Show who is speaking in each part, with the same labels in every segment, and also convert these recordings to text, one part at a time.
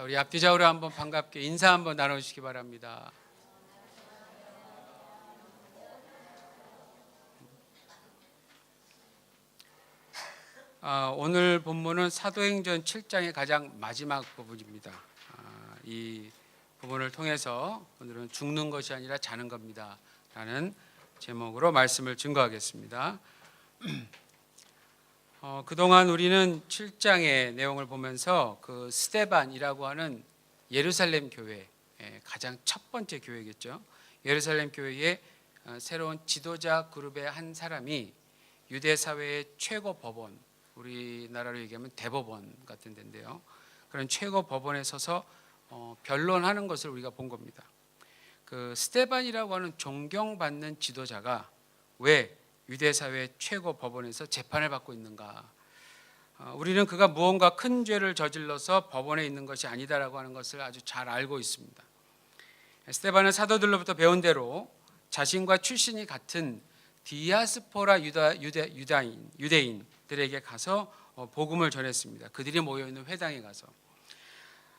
Speaker 1: 우리 앞뒤좌우로 한번 반갑게 인사 한번 나눠주시기 바랍니다. 오늘 본문은 사도행전 7장의 가장 마지막 부분입니다. 이 부분을 통해서 오늘은 죽는 것이 아니라 자는 겁니다 라는 제목으로 말씀을 증거하겠습니다. 그동안 우리는 7장의 내용을 보면서 그 스데반이라고 하는 예루살렘 교회, 가장 첫 번째 교회겠죠. 예루살렘 교회의 새로운 지도자 그룹의 한 사람이 유대 사회의 최고 법원, 우리나라로 얘기하면 대법원 같은 데인데요. 그런 최고 법원에 서서 변론하는 것을 우리가 본 겁니다. 그 스데반이라고 하는 존경받는 지도자가 왜 유대 사회 최고 법원에서 재판을 받고 있는가? 우리는 그가 무언가 큰 죄를 저질러서 법원에 있는 것이 아니다라고 하는 것을 아주 잘 알고 있습니다. 스데반은 사도들로부터 배운 대로 자신과 출신이 같은 디아스포라 유대인들에게 가서 복음을 전했습니다. 그들이 모여 있는 회당에 가서.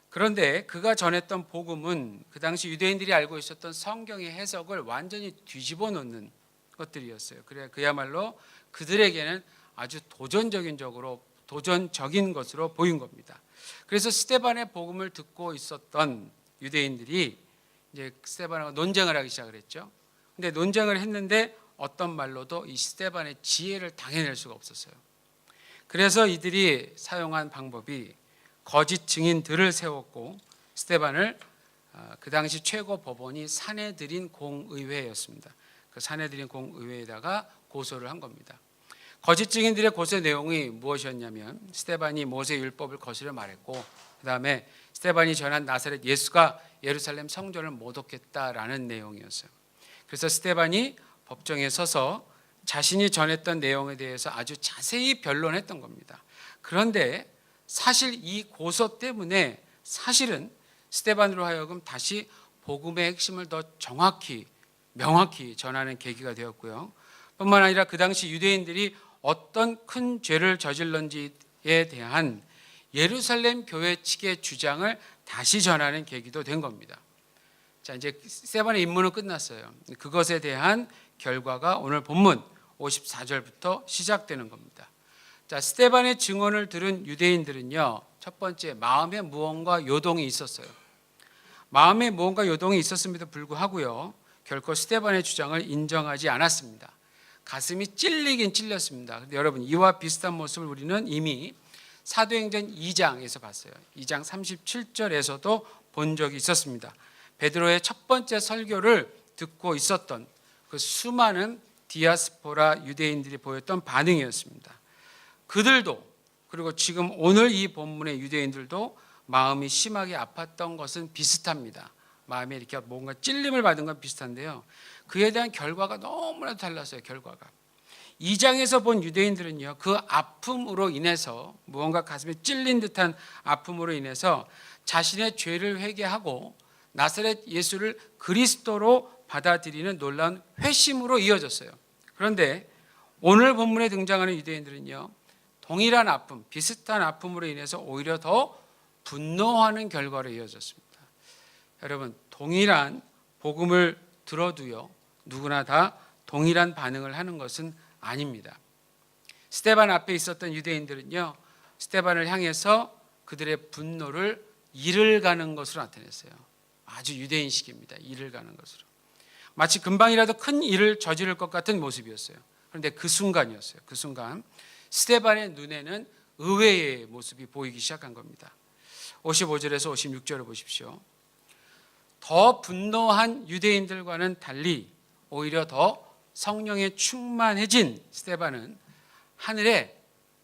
Speaker 1: 그런데 그가 전했던 복음은 그 당시 유대인들이 알고 있었던 성경의 해석을 완전히 뒤집어 놓는 것들이었어요. 그래 그야말로 그들에게는 아주 도전적인 것으로 보인 겁니다. 그래서 스데반의 복음을 듣고 있었던 유대인들이 이제 스데반하고 논쟁을 하기 시작을 했죠. 근데 논쟁을 했는데 어떤 말로도 이 스데반의 지혜를 당해낼 수가 없었어요. 그래서 이들이 사용한 방법이 거짓 증인들을 세웠고 스데반을 그 당시 최고 법원이 사내들인 공의회였습니다. 그 사내들인 공의회에다가 고소를 한 겁니다. 거짓 증인들의 고소 내용이 무엇이었냐면 스데반이 모세 율법을 거스려 말했고 그 다음에 스데반이 전한 나사렛 예수가 예루살렘 성전을 모독했다라는 내용이었어요. 그래서 스데반이 법정에 서서 자신이 전했던 내용에 대해서 아주 자세히 변론했던 겁니다. 그런데 사실 이 고소 때문에 사실은 스데반으로 하여금 다시 복음의 핵심을 더 정확히 명확히 전하는 계기가 되었고요. 뿐만 아니라 그 당시 유대인들이 어떤 큰 죄를 저질렀는지에 대한 예루살렘 교회 측의 주장을 다시 전하는 계기도 된 겁니다. 자, 이제 스데반의 임무는 끝났어요. 그것에 대한 결과가 오늘 본문 54절부터 시작되는 겁니다. 자, 스데반의 증언을 들은 유대인들은요, 첫 번째 마음에 무언가 요동이 있었어요. 마음에 무언가 요동이 있었음에도 불구하고요, 결코 스데반의 주장을 인정하지 않았습니다. 가슴이 찔리긴 찔렸습니다. 그런데 여러분, 이와 비슷한 모습을 우리는 이미 사도행전 2장에서 봤어요. 2장 37절에서도 본 적이 있었습니다. 베드로의 첫 번째 설교를 듣고 있었던 그 수많은 디아스포라 유대인들이 보였던 반응이었습니다. 그들도, 그리고 지금 오늘 이 본문의 유대인들도 마음이 심하게 아팠던 것은 비슷합니다. 마음에 이렇게 뭔가 찔림을 받은 건 비슷한데요, 그에 대한 결과가 너무나도 달랐어요. 결과가 2장에서 본 유대인들은요, 그 아픔으로 인해서, 무언가 가슴에 찔린 듯한 아픔으로 인해서 자신의 죄를 회개하고 나사렛 예수를 그리스도로 받아들이는 놀라운 회심으로 이어졌어요. 그런데 오늘 본문에 등장하는 유대인들은요, 동일한 아픔, 비슷한 아픔으로 인해서 오히려 더 분노하는 결과로 이어졌습니다. 여러분, 동일한 복음을 들어도요, 누구나 다 동일한 반응을 하는 것은 아닙니다. 스데반 앞에 있었던 유대인들은요, 스데반을 향해서 그들의 분노를 이를 가는 것으로 나타냈어요. 아주 유대인식입니다. 이를 가는 것으로. 마치 금방이라도 큰 일을 저지를 것 같은 모습이었어요. 그런데 그 순간이었어요. 그 순간 스데반의 눈에는 의외의 모습이 보이기 시작한 겁니다. 55절에서 56절을 보십시오. 더 분노한 유대인들과는 달리 오히려 더 성령에 충만해진 스데반은 하늘에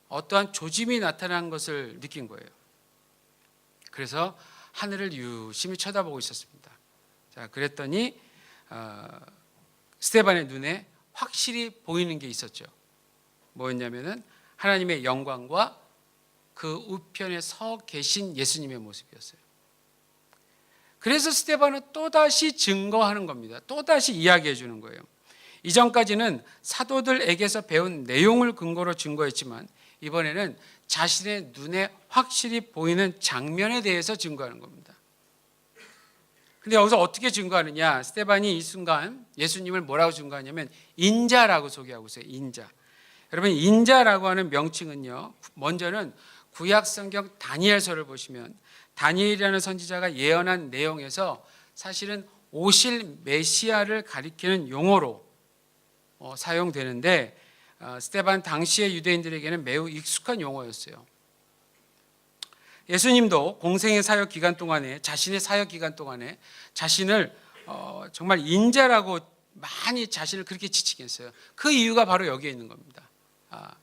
Speaker 1: 어떠한 조짐이 나타난 것을 느낀 거예요. 그래서 하늘을 유심히 쳐다보고 있었습니다. 자, 그랬더니 스데반의 눈에 확실히 보이는 게 있었죠. 뭐였냐면은 하나님의 영광과 그 우편에 서 계신 예수님의 모습이었어요. 그래서 스데반은 또다시 증거하는 겁니다. 또다시 이야기해 주는 거예요. 이전까지는 사도들에게서 배운 내용을 근거로 증거했지만 이번에는 자신의 눈에 확실히 보이는 장면에 대해서 증거하는 겁니다. 근데 여기서 어떻게 증거하느냐? 스데반이 이 순간 예수님을 뭐라고 증거하냐면 인자라고 소개하고 있어요. 인자. 여러분, 인자라고 하는 명칭은요, 먼저는 구약 성경 다니엘서를 보시면 다니엘이라는 선지자가 예언한 내용에서 사실은 오실 메시아를 가리키는 용어로 사용되는데, 스데반 당시의 유대인들에게는 매우 익숙한 용어였어요. 예수님도 공생의 사역 기간 동안에, 자신의 사역 기간 동안에 자신을 정말 인자라고 많이 자신을 그렇게 지칭 했어요. 그 이유가 바로 여기에 있는 겁니다.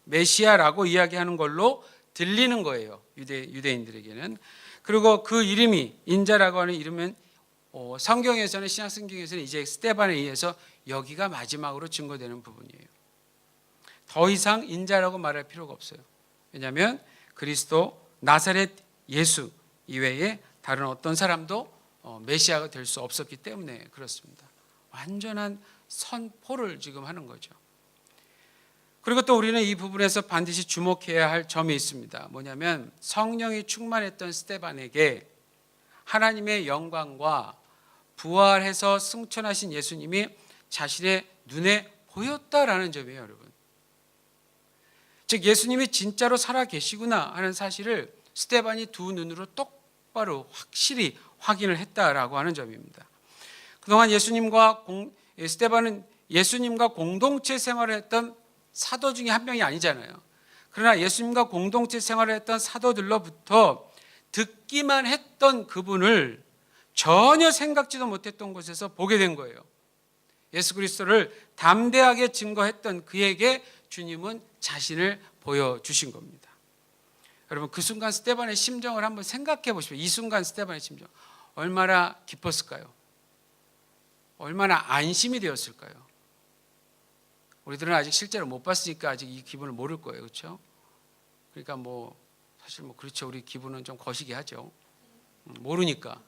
Speaker 1: 메시아라고 이야기하는 걸로 들리는 거예요, 유대인들에게는. 그리고 그 이름이, 인자라고 하는 이름은 성경에서는, 신약 성경에서는 이제 스데반에 의해서 여기가 마지막으로 증거되는 부분이에요. 더 이상 인자라고 말할 필요가 없어요. 왜냐하면 그리스도 나사렛 예수 이외에 다른 어떤 사람도 메시아가 될 수 없었기 때문에 그렇습니다. 완전한 선포를 지금 하는 거죠. 그리고 또 우리는 이 부분에서 반드시 주목해야 할 점이 있습니다. 뭐냐면 성령이 충만했던 스데반에게 하나님의 영광과 부활해서 승천하신 예수님이 자신의 눈에 보였다라는 점이에요, 여러분. 즉 예수님이 진짜로 살아 계시구나 하는 사실을 스데반이 두 눈으로 똑바로 확실히 확인을 했다라고 하는 점입니다. 그동안 스데반은 예수님과 공동체 생활을 했던 사도 중에 한 명이 아니잖아요. 그러나 예수님과 공동체 생활을 했던 사도들로부터 듣기만 했던 그분을 전혀 생각지도 못했던 곳에서 보게 된 거예요. 예수 그리스도를 담대하게 증거했던 그에게 주님은 자신을 보여주신 겁니다. 여러분, 그 순간 스데반의 심정을 한번 생각해 보십시오. 이 순간 스데반의 심정 얼마나 기뻤을까요? 얼마나 안심이 되었을까요? 우리들은 아직 실제로 못 봤으니까 아직 이 기분을 모를 거예요, 그렇죠? 그러니까 사실 그렇죠. 우리 기분은 좀 거시기 하죠. 모르니까.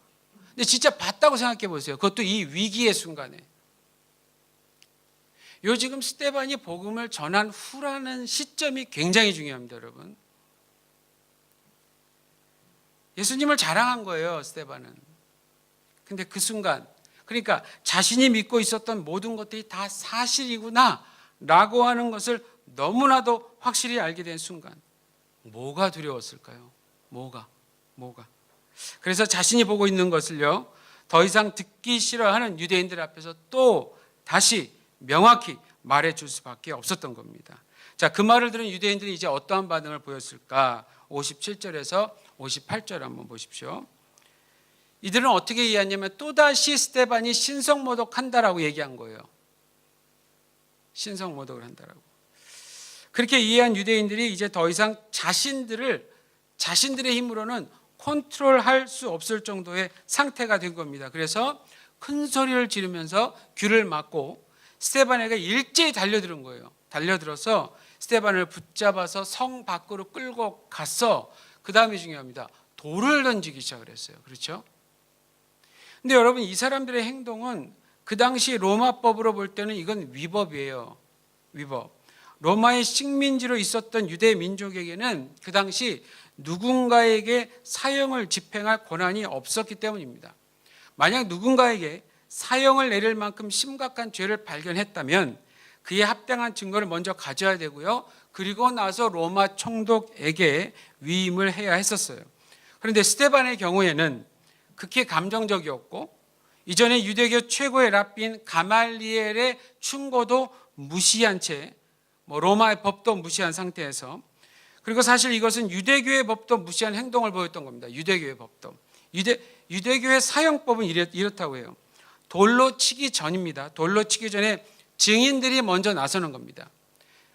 Speaker 1: 근데 진짜 봤다고 생각해 보세요. 그것도 이 위기의 순간에. 요 지금 스데반이 복음을 전한 후라는 시점이 굉장히 중요합니다, 여러분. 예수님을 자랑한 거예요, 스데반은. 근데 그 순간, 그러니까 자신이 믿고 있었던 모든 것들이 다 사실이구나 라고 하는 것을 너무나도 확실히 알게 된 순간, 뭐가 두려웠을까요? 뭐가? 그래서 자신이 보고 있는 것을요, 더 이상 듣기 싫어하는 유대인들 앞에서 또 다시 명확히 말해줄 수밖에 없었던 겁니다. 자, 그 말을 들은 유대인들이 이제 어떠한 반응을 보였을까? 57절에서 58절 한번 보십시오. 이들은 어떻게 이해하냐면 또다시 스데반이 신성모독한다라고 얘기한 거예요. 신성모독을 한다라고. 그렇게 이해한 유대인들이 이제 더 이상 자신들의 힘으로는 컨트롤할 수 없을 정도의 상태가 된 겁니다. 그래서 큰 소리를 지르면서 귀를 막고 스데반에게 일제히 달려드는 거예요. 달려들어서 스데반을 붙잡아서 성 밖으로 끌고 갔어. 그 다음이 중요합니다. 돌을 던지기 시작을 했어요. 그렇죠? 근데 여러분, 이 사람들의 행동은 그 당시 로마법으로 볼 때는 이건 위법이에요. 위법. 로마의 식민지로 있었던 유대 민족에게는 그 당시 누군가에게 사형을 집행할 권한이 없었기 때문입니다. 만약 누군가에게 사형을 내릴 만큼 심각한 죄를 발견했다면 그에 합당한 증거를 먼저 가져야 되고요. 그리고 나서 로마 총독에게 위임을 해야 했었어요. 그런데 스데반의 경우에는 극히 감정적이었고, 이전에 유대교 최고의 랍비인 가말리엘의 충고도 무시한 채 로마의 법도 무시한 상태에서, 그리고 사실 이것은 유대교의 법도 무시한 행동을 보였던 겁니다. 유대교의 법도. 유대교의 사형법은 이렇다고 해요. 돌로 치기 전입니다. 돌로 치기 전에 증인들이 먼저 나서는 겁니다.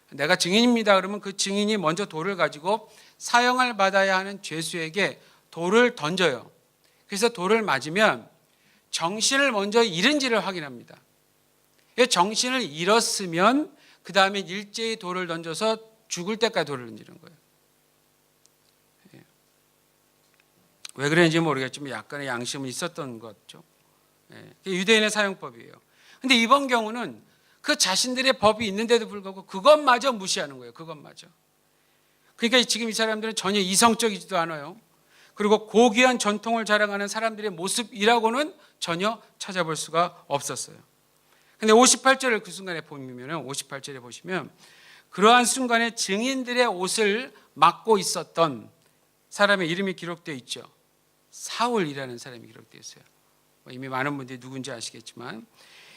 Speaker 1: 내가 증인입니다. 그러면 그 증인이 먼저 돌을 가지고 사형을 받아야 하는 죄수에게 돌을 던져요. 그래서 돌을 맞으면 정신을 먼저 잃은지를 확인합니다. 정신을 잃었으면 그 다음에 일제히 돌을 던져서 죽을 때까지 돌을 던지는 거예요. 왜 그런지 모르겠지만 약간의 양심은 있었던 거죠. 유대인의 사형법이에요. 그런데 이번 경우는 그 자신들의 법이 있는데도 불구하고 그것마저 무시하는 거예요. 그것마저. 그러니까 지금 이 사람들은 전혀 이성적이지도 않아요. 그리고 고귀한 전통을 자랑하는 사람들의 모습이라고는 전혀 찾아볼 수가 없었어요. 근데 58절을 그 순간에 보면 58절에 보시면 그러한 순간에 증인들의 옷을 맡고 있었던 사람의 이름이 기록되어 있죠. 사울이라는 사람이 기록되어 있어요. 이미 많은 분들이 누군지 아시겠지만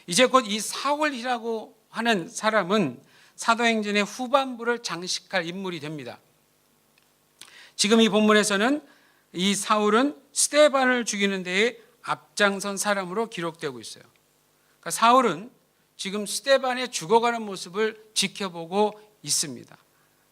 Speaker 1: 이제 곧 이 사울이라고 하는 사람은 사도행전의 후반부를 장식할 인물이 됩니다. 지금 이 본문에서는 이 사울은 스데반을 죽이는 데에 앞장선 사람으로 기록되고 있어요. 그러니까 사울은 지금 스데반의 죽어가는 모습을 지켜보고 있습니다.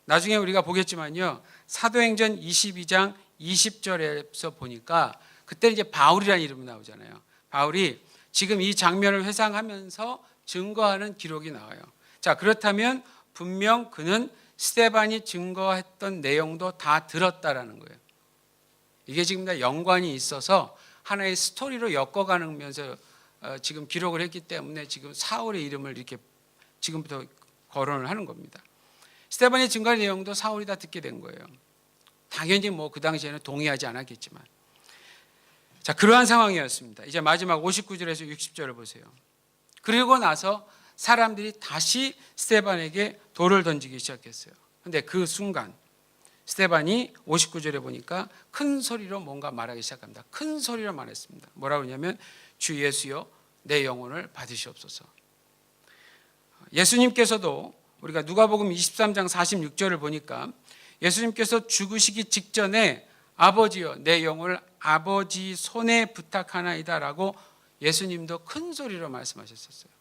Speaker 1: 나중에 우리가 보겠지만요, 사도행전 22장 20절에서 보니까 그때 이제 바울이라는 이름이 나오잖아요. 바울이 지금 이 장면을 회상하면서 증거하는 기록이 나와요. 자, 그렇다면 분명 그는 스데반이 증거했던 내용도 다 들었다라는 거예요. 이게 지금 다 연관이 있어서 하나의 스토리로 엮어가면서 지금 기록을 했기 때문에 지금 사울의 이름을 이렇게 지금부터 거론을 하는 겁니다. 스데반이 증거한 내용도 사울이 다 듣게 된 거예요. 당연히 뭐 그 당시에는 동의하지 않았겠지만. 자, 그러한 상황이었습니다. 이제 마지막 59절에서 60절을 보세요. 그리고 나서 사람들이 다시 스데반에게 돌을 던지기 시작했어요. 그런데 그 순간 스데반이 59절에 보니까 큰 소리로 뭔가 말하기 시작합니다. 큰 소리로 말했습니다. 뭐라고 하냐면 주 예수여 내 영혼을 받으시옵소서. 예수님께서도 우리가 누가복음 23장 46절을 보니까 예수님께서 죽으시기 직전에 아버지여 내 영혼을 아버지 손에 부탁하나이다 라고 예수님도 큰 소리로 말씀하셨었어요.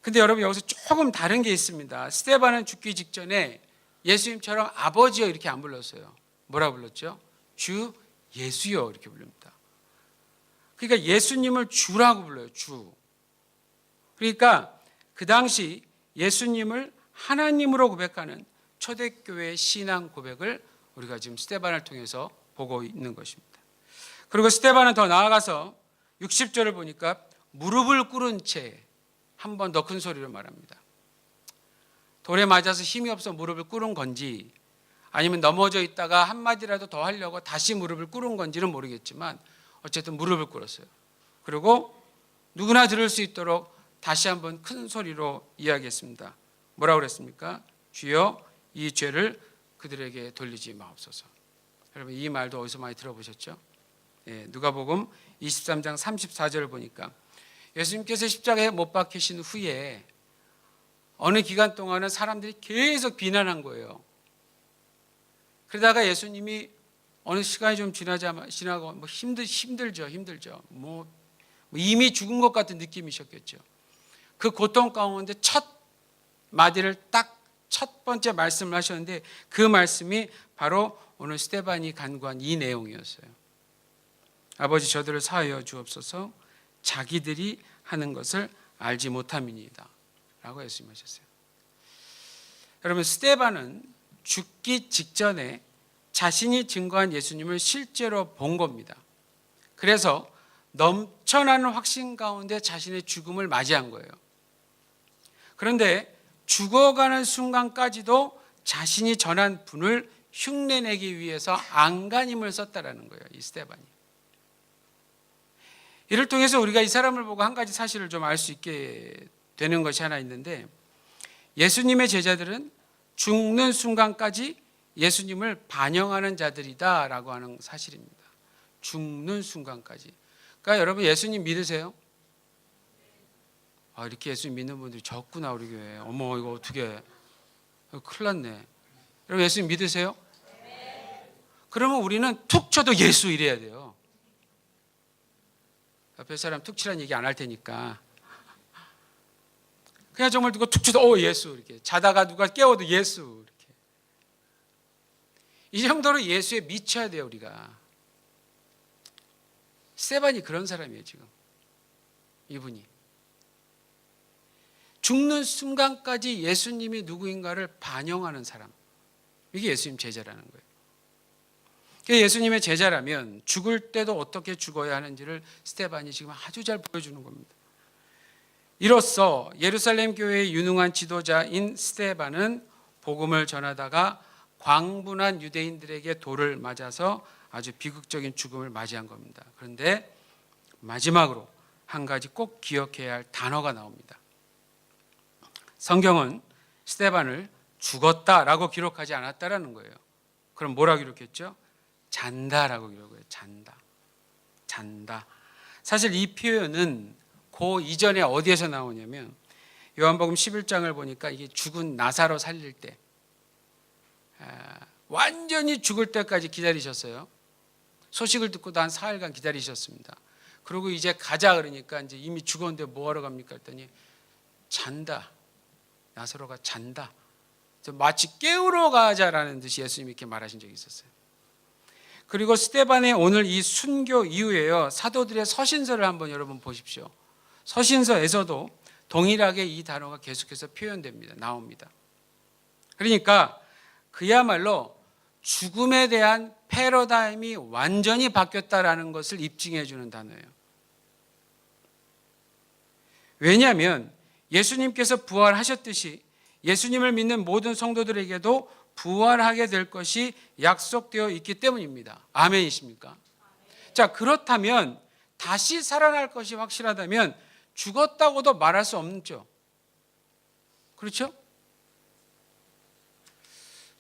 Speaker 1: 근데 여러분 여기서 조금 다른 게 있습니다. 스데반은 죽기 직전에 예수님처럼 아버지여 이렇게 안 불렀어요. 뭐라 불렀죠? 주 예수여 이렇게 부릅니다. 그러니까 예수님을 주라고 불러요. 주. 그러니까 그 당시 예수님을 하나님으로 고백하는 초대교회의 신앙 고백을 우리가 지금 스데반을 통해서 보고 있는 것입니다. 그리고 스데반은 더 나아가서 60절을 보니까 무릎을 꿇은 채 한 번 더 큰 소리로 말합니다. 돌에 맞아서 힘이 없어 무릎을 꿇은 건지 아니면 넘어져 있다가 한마디라도 더 하려고 다시 무릎을 꿇은 건지는 모르겠지만 어쨌든 무릎을 꿇었어요. 그리고 누구나 들을 수 있도록 다시 한번 큰 소리로 이야기했습니다. 뭐라고 그랬습니까? 주여 이 죄를 그들에게 돌리지 마옵소서. 여러분 이 말도 어디서 많이 들어보셨죠? 누가복음 23장 34절을 보니까 예수님께서 십자가에 못 박히신 후에 어느 기간 동안은 사람들이 계속 비난한 거예요. 그러다가 예수님이 어느 시간이 좀 지나고 뭐 힘들죠. 뭐 이미 죽은 것 같은 느낌이셨겠죠. 그 고통 가운데 첫 마디를 딱 첫 번째 말씀을 하셨는데 그 말씀이 바로 오늘 스데반이 간구한 이 내용이었어요. 아버지 저들을 사하여 주옵소서 자기들이 하는 것을 알지 못함이니이다 라고 예수님 하셨어요. 여러분 스데반은 죽기 직전에 자신이 증거한 예수님을 실제로 본 겁니다. 그래서 넘쳐나는 확신 가운데 자신의 죽음을 맞이한 거예요. 그런데 죽어가는 순간까지도 자신이 전한 분을 흉내내기 위해서 안간힘을 썼다라는 거예요. 이 스데반이. 이를 통해서 우리가 이 사람을 보고 한 가지 사실을 좀 알 수 있게 되는 것이 하나 있는데 예수님의 제자들은 죽는 순간까지 예수님을 반영하는 자들이다라고 하는 사실입니다. 죽는 순간까지. 그러니까 여러분 예수님 믿으세요? 이렇게 예수님 믿는 분들이 적구나 우리 교회에. 어머 이거 어떻게 큰일 났네. 여러분 예수님 믿으세요? 그러면 우리는 툭 쳐도 예수 이래야 돼요. 옆에 사람 툭 치라는 얘기 안 할 테니까 그냥 정말 누가 툭 쳐도 예수 이렇게 자다가 누가 깨워도 예수 이렇게 이 정도로 예수에 미쳐야 돼요 우리가. 스데반이 그런 사람이에요 지금. 이분이 죽는 순간까지 예수님이 누구인가를 반영하는 사람. 이게 예수님 제자라는 거예요. 예수님의 제자라면 죽을 때도 어떻게 죽어야 하는지를 스데반이 지금 아주 잘 보여주는 겁니다. 이로써 예루살렘 교회의 유능한 지도자인 스데반은 복음을 전하다가 광분한 유대인들에게 돌을 맞아서 아주 비극적인 죽음을 맞이한 겁니다. 그런데 마지막으로 한 가지 꼭 기억해야 할 단어가 나옵니다. 성경은 스데반을 죽었다라고 기록하지 않았다라는 거예요. 그럼 뭐라고 기록했죠? 잔다라고 기록해요. 잔다. 사실 이 표현은 그 이전에 어디에서 나오냐면 요한복음 11장을 보니까 이게 죽은 나사로 살릴 때 완전히 죽을 때까지 기다리셨어요. 소식을 듣고도 한 사흘간 기다리셨습니다. 그리고 이제 가자 그러니까 이제 이미 죽었는데 뭐하러 갑니까 했더니 잔다. 나사로가 잔다. 마치 깨우러 가자라는 듯이 예수님이 이렇게 말하신 적이 있었어요. 그리고 스데반의 오늘 이 순교 이후에요, 사도들의 서신서를 한번 여러분 보십시오. 서신서에서도 동일하게 이 단어가 계속해서 표현됩니다. 나옵니다. 그러니까 그야말로 죽음에 대한 패러다임이 완전히 바뀌었다라는 것을 입증해 주는 단어예요. 왜냐하면 예수님께서 부활하셨듯이 예수님을 믿는 모든 성도들에게도 부활하게 될 것이 약속되어 있기 때문입니다. 아멘이십니까? 자, 그렇다면 다시 살아날 것이 확실하다면 죽었다고도 말할 수 없죠. 그렇죠?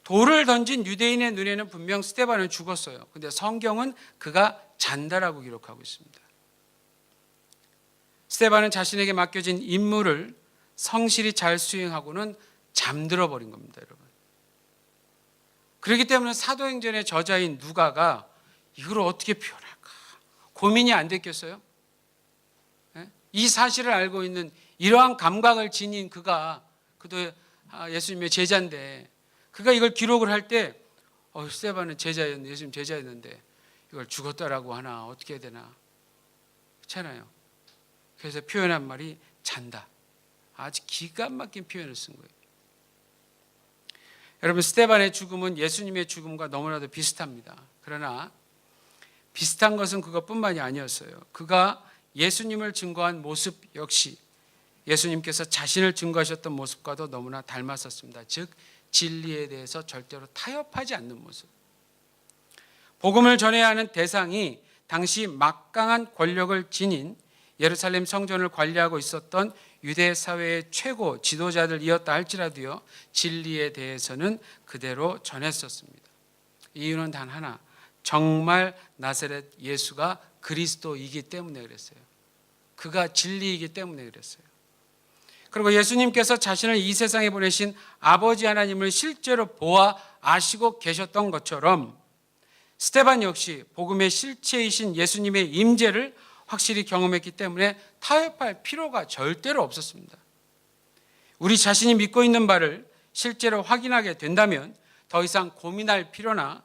Speaker 1: 돌을 던진 유대인의 눈에는 분명 스데반은 죽었어요. 근데 성경은 그가 잔다라고 기록하고 있습니다. 스데반은 자신에게 맡겨진 임무를 성실히 잘 수행하고는 잠들어 버린 겁니다, 여러분. 그렇기 때문에 사도행전의 저자인 누가가 이걸 어떻게 표현할까 고민이 안 됐겠어요? 이 사실을 알고 있는 이러한 감각을 지닌 그도 예수님의 제자인데 그가 이걸 기록을 할 때 스데반은 제자였는데 예수님 제자였는데 이걸 죽었다라고 하나 어떻게 해야 되나 그렇잖아요. 그래서 표현한 말이 잔다. 아주 기가 막힌 표현을 쓴 거예요. 여러분, 스데반의 죽음은 예수님의 죽음과 너무나도 비슷합니다. 그러나 비슷한 것은 그것뿐만이 아니었어요. 그가 예수님을 증거한 모습 역시 예수님께서 자신을 증거하셨던 모습과도 너무나 닮았었습니다. 즉 진리에 대해서 절대로 타협하지 않는 모습. 복음을 전해야 하는 대상이 당시 막강한 권력을 지닌 예루살렘 성전을 관리하고 있었던 유대 사회의 최고 지도자들이었다 할지라도요, 진리에 대해서는 그대로 전했었습니다. 이유는 단 하나, 정말 나사렛 예수가 그리스도이기 때문에 그랬어요. 그가 진리이기 때문에 그랬어요. 그리고 예수님께서 자신을 이 세상에 보내신 아버지 하나님을 실제로 보아 아시고 계셨던 것처럼 스데반 역시 복음의 실체이신 예수님의 임재를 확실히 경험했기 때문에 타협할 필요가 절대로 없었습니다. 우리 자신이 믿고 있는 바를 실제로 확인하게 된다면 더 이상 고민할 필요나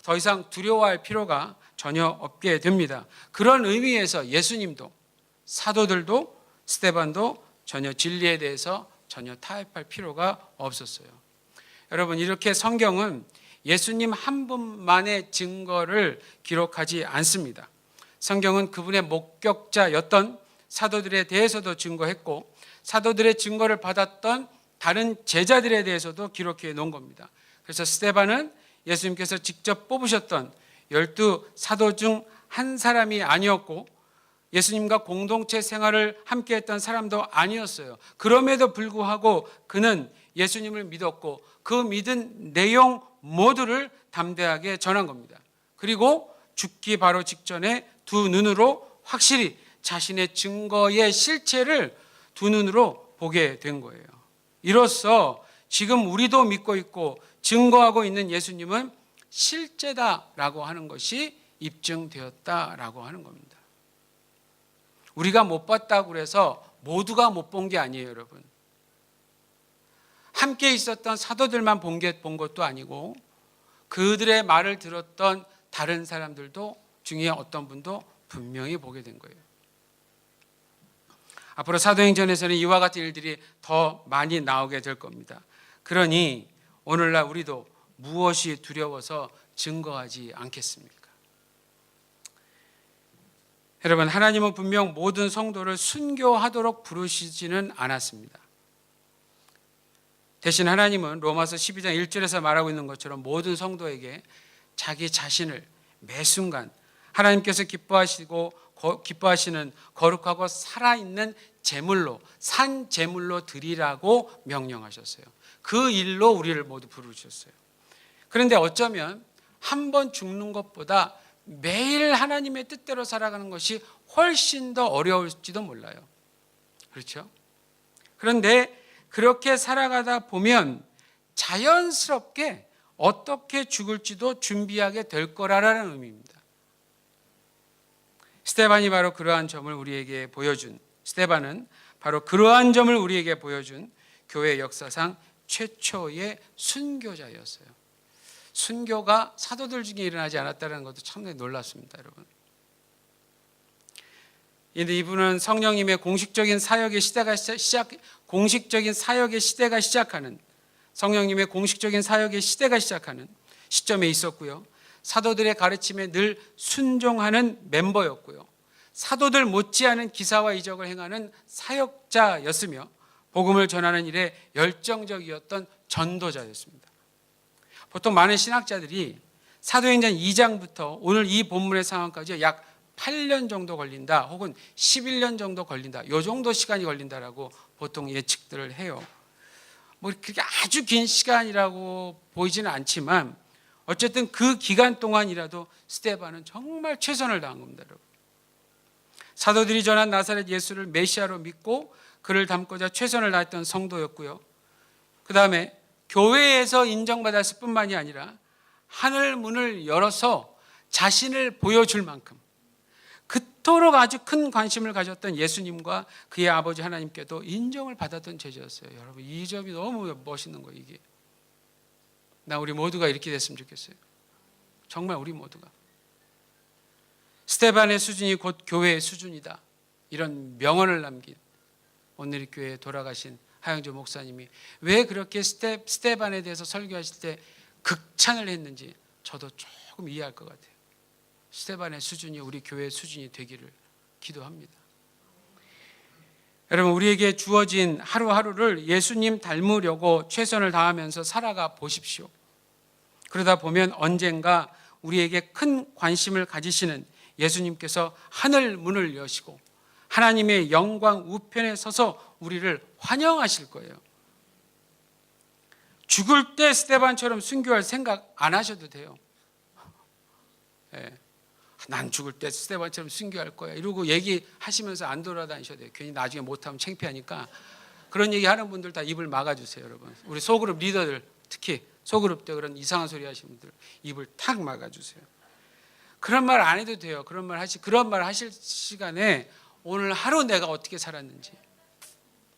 Speaker 1: 더 이상 두려워할 필요가 전혀 없게 됩니다. 그런 의미에서 예수님도 사도들도 스데반도 전혀 진리에 대해서 전혀 타협할 필요가 없었어요. 여러분, 이렇게 성경은 예수님 한 분만의 증거를 기록하지 않습니다. 성경은 그분의 목격자였던 사도들에 대해서도 증거했고 사도들의 증거를 받았던 다른 제자들에 대해서도 기록해 놓은 겁니다. 그래서 스데반은 예수님께서 직접 뽑으셨던 12 사도 중 한 사람이 아니었고 예수님과 공동체 생활을 함께했던 사람도 아니었어요. 그럼에도 불구하고 그는 예수님을 믿었고 그 믿은 내용 모두를 담대하게 전한 겁니다. 그리고 죽기 바로 직전에 두 눈으로 확실히 자신의 증거의 실체를 두 눈으로 보게 된 거예요. 이로써 지금 우리도 믿고 있고 증거하고 있는 예수님은 실제다라고 하는 것이 입증되었다라고 하는 겁니다. 우리가 못 봤다고 해서 모두가 못 본 게 아니에요, 여러분. 함께 있었던 사도들만 본 것도 아니고 그들의 말을 들었던 다른 사람들도 중에 어떤 분도 분명히 보게 된 거예요. 앞으로 사도행전에서는 이와 같은 일들이 더 많이 나오게 될 겁니다. 그러니 오늘날 우리도 무엇이 두려워서 증거하지 않겠습니까? 여러분, 하나님은 분명 모든 성도를 순교하도록 부르시지는 않았습니다. 대신 하나님은 로마서 12장 1절에서 말하고 있는 것처럼 모든 성도에게 자기 자신을 매 순간 하나님께서 기뻐하시는 거룩하고 살아있는 제물로, 산 제물로 드리라고 명령하셨어요. 그 일로 우리를 모두 부르셨어요. 그런데 어쩌면 한 번 죽는 것보다 매일 하나님의 뜻대로 살아가는 것이 훨씬 더 어려울지도 몰라요. 그렇죠? 그런데 그렇게 살아가다 보면 자연스럽게 어떻게 죽을지도 준비하게 될 거라는 의미입니다. 스데반은 바로 그러한 점을 우리에게 보여준 교회 역사상 최초의 순교자였어요. 순교가 사도들 중에 일어나지 않았다는 것도 참 놀랐습니다, 여러분. 이분은 성령님의 공식적인 사역의 시대가 시작하는 시점에 있었고요. 사도들의 가르침에 늘 순종하는 멤버였고요. 사도들 못지않은 기사와 이적을 행하는 사역자였으며 복음을 전하는 일에 열정적이었던 전도자였습니다. 보통 많은 신학자들이 사도행전 2장부터 오늘 이 본문의 상황까지 약 8년 정도 걸린다, 혹은 11년 정도 걸린다, 이 정도 시간이 걸린다라고 보통 예측들을 해요. 뭐 그렇게 아주 긴 시간이라고 보이지는 않지만 어쨌든 그 기간 동안이라도 스데반은 정말 최선을 다한 겁니다, 여러분. 사도들이 전한 나사렛 예수를 메시아로 믿고 그를 닮고자 최선을 다했던 성도였고요. 그 다음에 교회에서 인정받았을 뿐만이 아니라 하늘 문을 열어서 자신을 보여줄 만큼 그토록 아주 큰 관심을 가졌던 예수님과 그의 아버지 하나님께도 인정을 받았던 제자였어요. 여러분, 이 점이 너무 멋있는 거예요. 이게 우리 모두가 이렇게 됐으면 좋겠어요. 정말 우리 모두가. 스데반의 수준이 곧 교회의 수준이다, 이런 명언을 남긴 오늘 이 교회에 돌아가신 하영조 목사님이 왜 그렇게 스데반에 대해서 설교하실 때 극찬을 했는지 저도 조금 이해할 것 같아요. 스데반의 수준이 우리 교회의 수준이 되기를 기도합니다. 여러분, 우리에게 주어진 하루하루를 예수님 닮으려고 최선을 다하면서 살아가 보십시오. 그러다 보면 언젠가 우리에게 큰 관심을 가지시는 예수님께서 하늘 문을 여시고 하나님의 영광 우편에 서서 우리를 환영하실 거예요. 죽을 때 스데반처럼 순교할 생각 안 하셔도 돼요. 네. 난 죽을 때 스데반처럼 순교할 거야 이러고 얘기하시면서 안 돌아다니셔도 돼요. 괜히 나중에 못하면 창피하니까. 그런 얘기하는 분들 다 입을 막아주세요, 여러분. 우리 소그룹 리더들, 특히 소그룹 때 그런 이상한 소리 하시는 분들 입을 탁 막아주세요. 그런 말 안 해도 돼요. 그런 말 하실 시간에 오늘 하루 내가 어떻게 살았는지,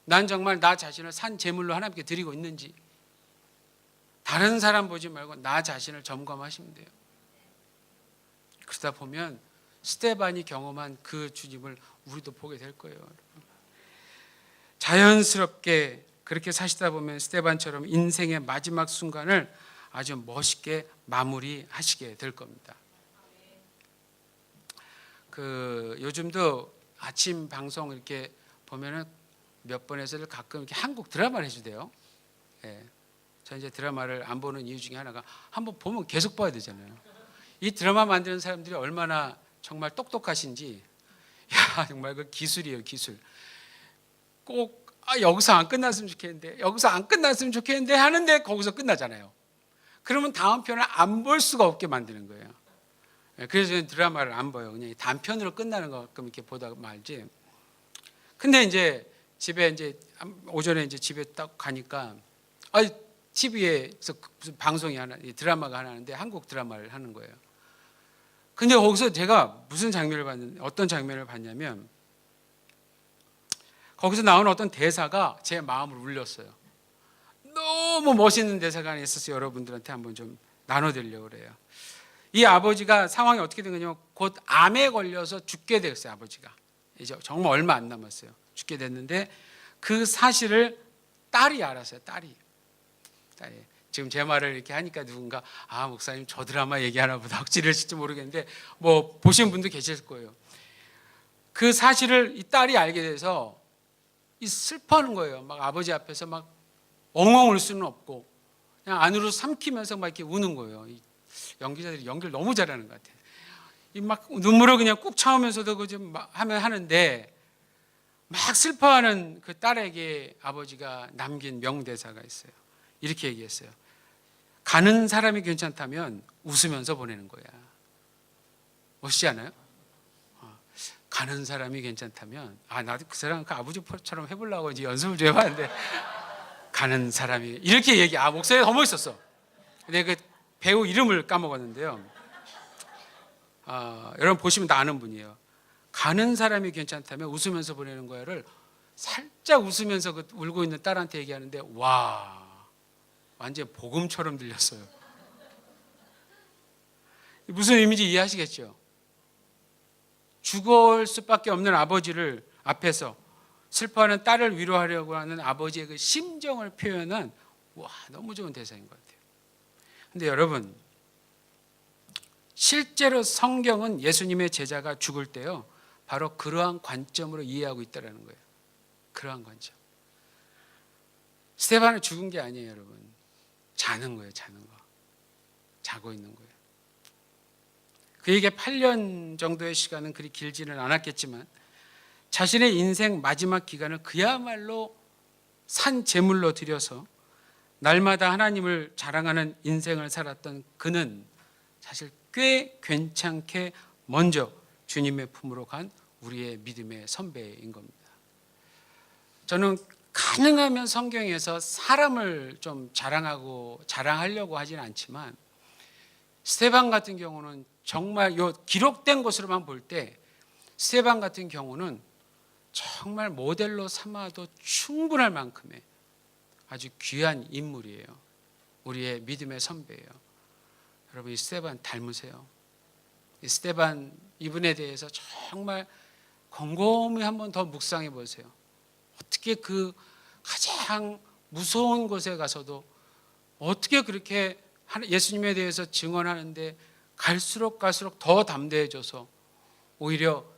Speaker 1: 난 정말 나 자신을 산 제물로 하나님께 드리고 있는지, 다른 사람 보지 말고 나 자신을 점검하시면 돼요. 그러다 보면 스데반이 경험한 그 주님을 우리도 보게 될 거예요. 자연스럽게 그렇게 사시다 보면 스데반처럼 인생의 마지막 순간을 아주 멋있게 마무리하시게 될 겁니다. 요즘도 아침 방송 이렇게 보면은 몇 번에서 가끔 이렇게 한국 드라마를 해주대요. 예. 저 이제 드라마를 안 보는 이유 중에 하나가 한번 보면 계속 봐야 되잖아요. 이 드라마 만드는 사람들이 얼마나 정말 똑똑하신지, 야, 정말 그 기술이에요, 기술. 꼭 여기서 안 끝났으면 좋겠는데 하는데 거기서 끝나잖아요. 그러면 다음 편을 안 볼 수가 없게 만드는 거예요. 그래서 저는 드라마를 안 봐요. 그냥 단편으로 끝나는 거 가끔 이렇게 보다 말지. 근데 이제 집에 이제 오전에 이제 집에 딱 가니까 TV에서 무슨 방송이 하나, 드라마가 하나 하는데 한국 드라마를 하는 거예요. 근데 거기서 제가 어떤 장면을 봤냐면, 거기서 나오는 어떤 대사가 제 마음을 울렸어요. 너무 멋있는 대사가 하나 있었어요. 여러분들한테 한번 좀 나눠드리려고 그래요. 이 아버지가 상황이 어떻게 된 거냐면 곧 암에 걸려서 죽게 됐어요. 아버지가 이제 정말 얼마 안 남았어요. 죽게 됐는데 그 사실을 딸이 알았어요. 딸이. 지금 제 말을 이렇게 하니까 누군가 목사님 저 드라마 얘기하나 보다 확실하실지 모르겠는데 뭐 보신 분도 계실 거예요. 그 사실을 이 딸이 알게 돼서 슬퍼하는 거예요. 막 아버지 앞에서 막 엉엉 울 수는 없고 그냥 안으로 삼키면서 막 이렇게 우는 거예요. 이 연기자들이 연기를 너무 잘하는 것 같아요. 이 막 눈물을 그냥 꾹 참으면서도 그좀 하면 하는데, 막 슬퍼하는 그 딸에게 아버지가 남긴 명대사가 있어요. 이렇게 얘기했어요. 가는 사람이 괜찮다면 웃으면서 보내는 거야. 멋있지 않아요? 가는 사람이 괜찮다면, 나도 그 사람 그 아버지처럼 해보려고 이제 연습을 좀 해봤는데, 가는 사람이 이렇게 목소리가 더 멋있었어. 근데 그 배우 이름을 까먹었는데요. 여러분 보시면 다 아는 분이에요. 가는 사람이 괜찮다면 웃으면서 보내는 거야를 살짝 웃으면서 그 울고 있는 딸한테 얘기하는데, 와, 완전 복음처럼 들렸어요. 무슨 의미인지 이해하시겠죠? 죽을 수밖에 없는 아버지를 앞에서 슬퍼하는 딸을 위로하려고 하는 아버지의 그 심정을 표현한, 너무 좋은 대사인 것 같아요. 근데 여러분, 실제로 성경은 예수님의 제자가 죽을 때요, 바로 그러한 관점으로 이해하고 있다는 거예요. 그러한 관점. 스데반은 죽은 게 아니에요, 여러분. 자는 거예요, 자는 거. 자고 있는 거예요. 그에게 8년 정도의 시간은 그리 길지는 않았겠지만, 자신의 인생 마지막 기간을 그야말로 산 제물로 드려서 날마다 하나님을 자랑하는 인생을 살았던 그는 사실 꽤 괜찮게 먼저 주님의 품으로 간 우리의 믿음의 선배인 겁니다. 저는 가능하면 성경에서 사람을 좀 자랑하려고 하진 않지만, 스데반 같은 경우는 정말 요 기록된 것으로만 볼 때 스데반 같은 경우는 정말 모델로 삼아도 충분할 만큼의 아주 귀한 인물이에요. 우리의 믿음의 선배예요. 여러분, 이 스데반 닮으세요. 이 스데반 이분에 대해서 정말 곰곰이 한번 더 묵상해 보세요. 어떻게 그 가장 무서운 곳에 가서도 어떻게 그렇게 예수님에 대해서 증언하는데 갈수록 더 담대해져서 오히려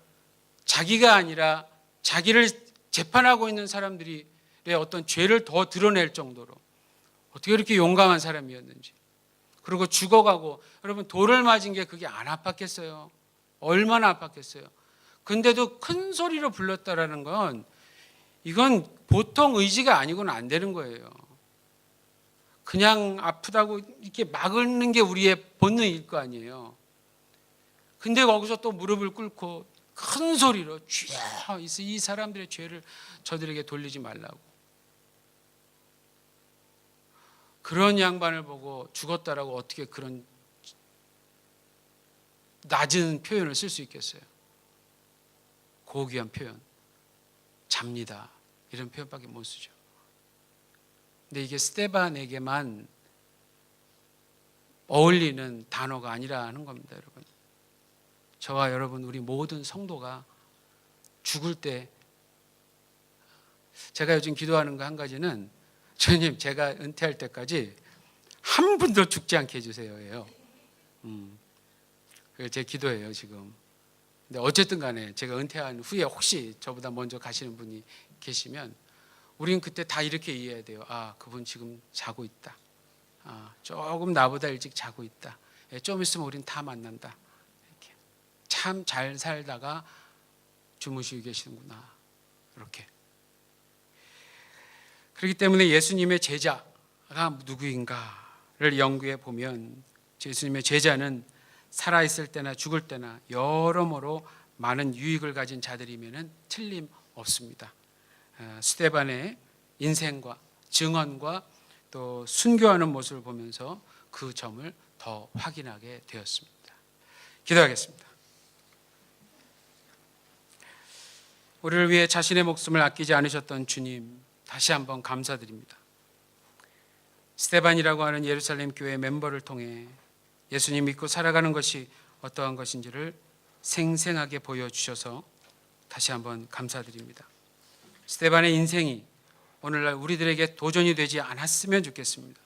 Speaker 1: 자기가 아니라 자기를 재판하고 있는 사람들의 어떤 죄를 더 드러낼 정도로 어떻게 그렇게 용감한 사람이었는지. 그리고 죽어가고, 여러분 돌을 맞은 게 그게 안 아팠겠어요? 얼마나 아팠겠어요? 근데도 큰 소리로 불렀다라는 건 이건 보통 의지가 아니고는 안 되는 거예요. 그냥 아프다고 이렇게 막는 게 우리의 본능일 거 아니에요. 근데 거기서 또 무릎을 꿇고 큰 소리로 주여, 이 사람들의 죄를 저들에게 돌리지 말라고. 그런 양반을 보고 죽었다라고 어떻게 그런 낮은 표현을 쓸 수 있겠어요? 고귀한 표현, 잡니다, 이런 표현밖에 못 쓰죠. 근데 이게 스데반에게만 어울리는 단어가 아니라는 겁니다, 여러분. 저와 여러분, 우리 모든 성도가 죽을 때, 제가 요즘 기도하는 거 한 가지는, 주님, 제가 은퇴할 때까지 한 분도 죽지 않게 해주세요. 그게 제 기도예요, 지금. 근데 어쨌든 간에 제가 은퇴한 후에 혹시 저보다 먼저 가시는 분이 계시면 우리는 그때 다 이렇게 이해해야 돼요. 그분 지금 자고 있다. 조금 나보다 일찍 자고 있다. 좀 있으면 우린 다 만난다. 이렇게. 참 잘 살다가 주무시고 계시는구나. 이렇게. 그렇기 때문에 예수님의 제자가 누구인가를 연구해 보면, 예수님의 제자는 살아있을 때나 죽을 때나 여러모로 많은 유익을 가진 자들이면 틀림없습니다. 스데반의 인생과 증언과 또 순교하는 모습을 보면서 그 점을 더 확인하게 되었습니다. 기도하겠습니다. 우리를 위해 자신의 목숨을 아끼지 않으셨던 주님, 다시 한번 감사드립니다. 스데반이라고 하는 예루살렘 교회 멤버를 통해 예수님 믿고 살아가는 것이 어떠한 것인지를 생생하게 보여주셔서 다시 한번 감사드립니다. 스데반의 인생이 오늘날 우리들에게 도전이 되지 않았으면 좋겠습니다.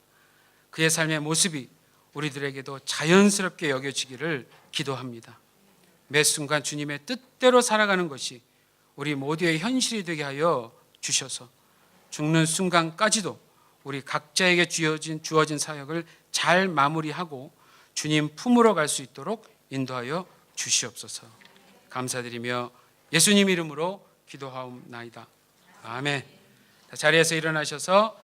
Speaker 1: 그의 삶의 모습이 우리들에게도 자연스럽게 여겨지기를 기도합니다. 매 순간 주님의 뜻대로 살아가는 것이 우리 모두의 현실이 되게 하여 주셔서 죽는 순간까지도 우리 각자에게 주어진 사역을 잘 마무리하고 주님 품으로 갈 수 있도록 인도하여 주시옵소서. 감사드리며 예수님 이름으로 기도하옵나이다. 아멘. 자리에서 일어나셔서